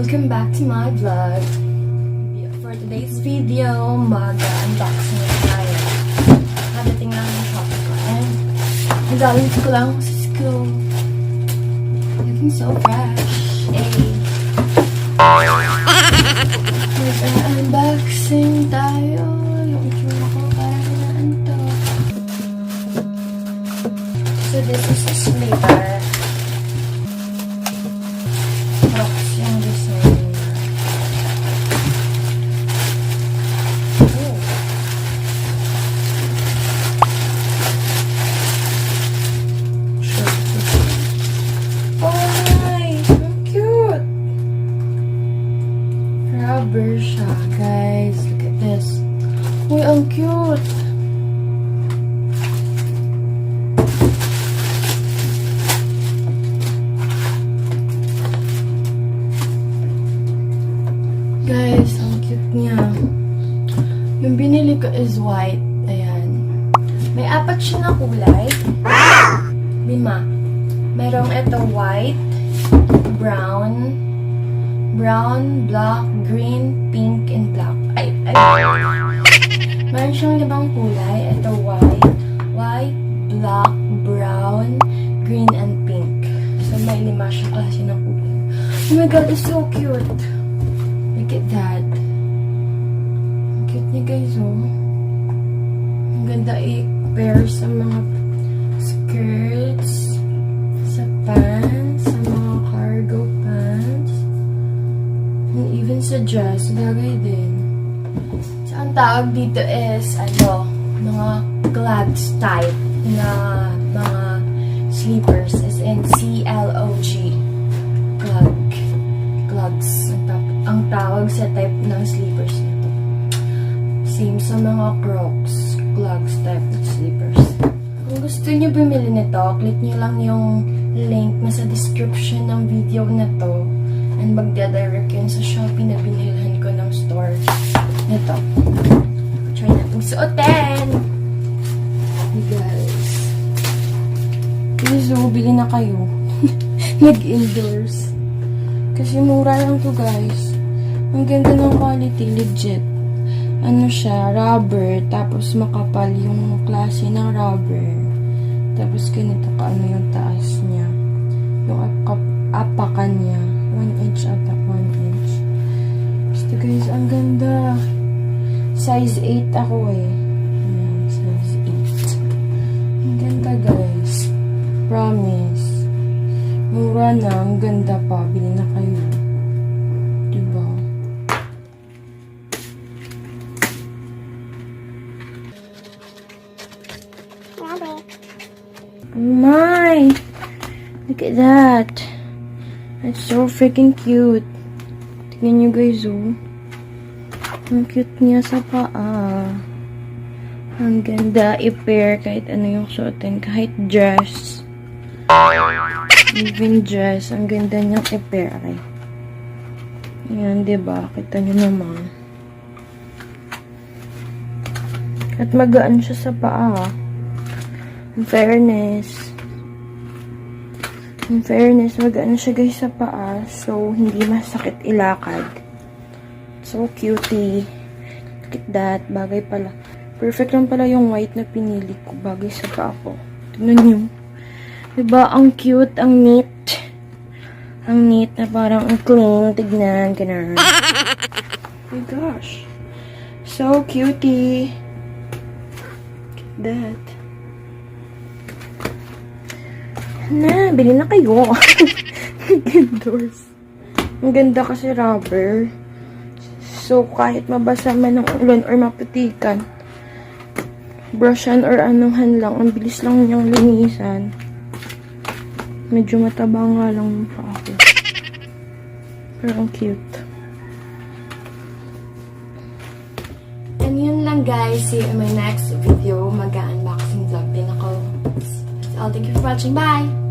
Welcome back to my vlog. For today's video, mag-unboxing na tayo. Nadating lang yung shopping ko. And nagaling ko lang sa school. Looking so fresh. Mag-unboxing tayo. Yung itsura ko parang naantok. So this is a sleeper. Rubber siya, guys. Look at this. Uy, ang cute. Guys, ang cute niya. Yung binili ko is white. Ayan. May 4 siya na kulay. 5. Merong ito white, brown, black, green, pink, and black. Meron siyang 5 kulay. Ito white, black, brown, green, and pink. So, may 5 siyang klase ng kulay. Oh my god, it's so cute. Look at that. Ang cute niya, guys, oh. Ang ganda i-pair sa mga skirts, sa pants, sa mga cargo pants. And even sa dress, bagay din. So, ang tawag dito is, mga clogs type na mga sleepers. As in, C-L-O-G. Clogs. Ang tawag sa type ng sleepers nito. Same sa mga Crocs. Clogs type of sleepers. Kung gusto niyo bumili nito, click niyo lang yung link na sa description ng video na to. And magdadirect yun sa Shopee na binilhan ko ng store. Ito. Try natin suotin. Hey guys. Please, bili na kayo. Nag-endorse. Kasi mura lang to, guys. Ang ganda ng quality. Legit. Ano siya? Rubber. Tapos makapal yung klase ng rubber. Tapos ganito kaano yung taas niya. Yung apakan niya. 1 inch ata, 1 inch. Basta guys, ang ganda. Size 8 ako eh. Ayan, size 8. Ang ganda, guys. Promise. Mura na, ang ganda pa. Bili na kayo. Diba? Oh my! Look at that. It's so freaking cute. Tingnan nyo, guys, oh. Ang cute niya sa paa. Ang ganda i-pair kahit ano yung suotin. Kahit dress. Even dress. Ang ganda niyang i-pair. Ayan, diba? Kita nyo naman. At magaan siya sa paa. In fairness, magaan siya, guys, sa paa. So, hindi masakit ilakad. So, cutie. Look at that. Bagay pala. Perfect lang pala yung white na pinili ko. Bagay sa paa ko. Tignan nyo. Diba? Ang cute. Ang neat. Ang neat na parang ang clean. Tignan. Ganun. Oh my gosh. So, cutie. Look at that. Na, bili na kayo. Endorse. Ang ganda kasi rubber. So, kahit mabasa man ng ulan or maputikan, brushan or anuhan lang, ang bilis lang niyang linisan. Medyo mataba nga lang yung paa ko. Pero ang cute. And yun lang, guys. See you in my next video. Mag-unboxing vlog din ako. So, thank you for watching. Bye!